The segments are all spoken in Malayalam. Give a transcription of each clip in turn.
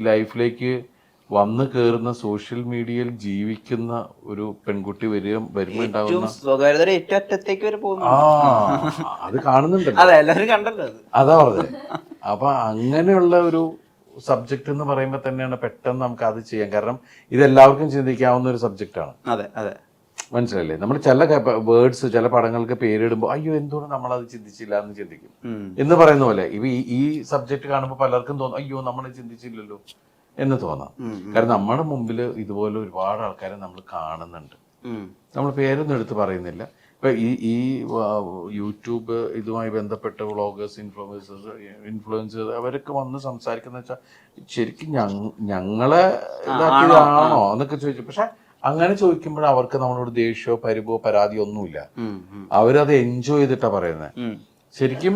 ലൈഫിലേക്ക് വന്നു കയറുന്ന സോഷ്യൽ മീഡിയയിൽ ജീവിക്കുന്ന ഒരു പെൺകുട്ടി വരുമ്പോ ഉണ്ടാകുന്ന സ്വകാര്യത ഏറ്റവും അറ്റത്തേക്ക് വരെ പോകുന്നു. അത് കാണുന്നുണ്ടല്ലോ. അതെ, എല്ലാവരും കണ്ടല്ലോ അത്. അതാ പറഞ്ഞത്. അപ്പൊ അങ്ങനെയുള്ള ഒരു സബ്ജക്ട് എന്ന് പറയുമ്പോൾ തന്നെയാണ് പെട്ടെന്ന് നമുക്ക് അത് ചെയ്യാം. കാരണം ഇതെല്ലാവർക്കും ചിന്തിക്കാവുന്ന ഒരു സബ്ജക്റ്റാണ്. അതെ അതെ, മനസ്സിലല്ലേ? നമ്മൾ ചില വേർഡ്സ് ചില പടങ്ങൾക്ക് പേരിടുമ്പോൾ അയ്യോ എന്തുകൊണ്ട് നമ്മളത് ചിന്തിച്ചില്ല എന്ന് ചിന്തിക്കും എന്ന് പറയുന്ന പോലെ ഈ സബ്ജക്ട് കാണുമ്പോൾ പലർക്കും തോന്നും അയ്യോ നമ്മൾ ചിന്തിച്ചില്ലല്ലോ എന്ന് തോന്നാം. കാരണം നമ്മുടെ മുമ്പിൽ ഇതുപോലെ ഒരുപാട് ആൾക്കാരെ നമ്മൾ കാണുന്നുണ്ട്. നമ്മൾ പേരൊന്നും എടുത്ത് പറയുന്നില്ല. ഇപ്പൊ ഈ യൂട്യൂബ് ഇതുമായി ബന്ധപ്പെട്ട വ്ളോഗേഴ്സ്, ഇൻഫ്ലുവൻസേഴ്സ് അവരൊക്കെ വന്ന് സംസാരിക്കുന്ന വെച്ചാൽ ശരിക്കും ഞങ്ങളെ ഇതാക്കിയതാണോ എന്നൊക്കെ ചോദിച്ചു. പക്ഷെ അങ്ങനെ ചോദിക്കുമ്പോൾ അവർക്ക് നമ്മളോട് ദേഷ്യമോ പരിഭവോ പരാതിയോ ഒന്നുമില്ല. അവരത് എൻജോയ് ചെയ്തിട്ടാ പറയുന്നത്. ശരിക്കും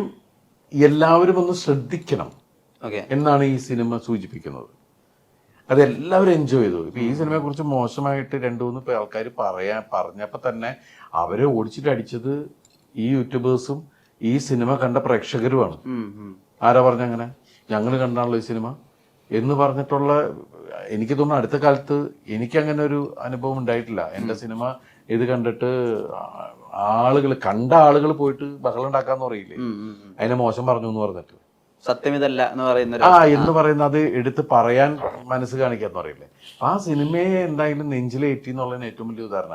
എല്ലാവരും ഒന്ന് ശ്രദ്ധിക്കണം എന്നാണ് ഈ സിനിമ സൂചിപ്പിക്കുന്നത്. അതെല്ലാവരും എൻജോയ് ചെയ്തു. ഇപ്പൊ ഈ സിനിമയെ കുറിച്ച് മോശമായിട്ട് 2-3 ആൾക്കാർ പറഞ്ഞപ്പോ തന്നെ അവരെ ഓടിച്ചിട്ട് അടിച്ചത് ഈ യൂട്യൂബേഴ്സും ഈ സിനിമ കണ്ട പ്രേക്ഷകരുമാണ്. ആരാ പറഞ്ഞങ്ങനെ ഞങ്ങൾ കണ്ടാണല്ലോ ഈ സിനിമ എന്ന് പറഞ്ഞിട്ടുള്ള. എനിക്ക് തോന്നുന്നു അടുത്ത കാലത്ത് എനിക്കങ്ങനെ ഒരു അനുഭവം ഉണ്ടായിട്ടില്ല. എന്റെ സിനിമ ഇത് കണ്ടിട്ട് കണ്ട ആളുകൾ പോയിട്ട് ബഹളം ഉണ്ടാക്കാന്ന് പറയില്ലേ, അതിനെ മോശം പറഞ്ഞു എന്ന് പറഞ്ഞിട്ട് സത്യം ഇതല്ല എന്ന് പറയുന്ന എന്ന് പറയുന്ന അത് എടുത്ത് പറയാൻ മനസ്സ് കാണിക്കാന്ന് പറയില്ലേ. ആ സിനിമയെ എന്തായാലും നെഞ്ചിലേറ്റി എന്നുള്ളതിന് ഏറ്റവും വലിയ ഉദാഹരണം.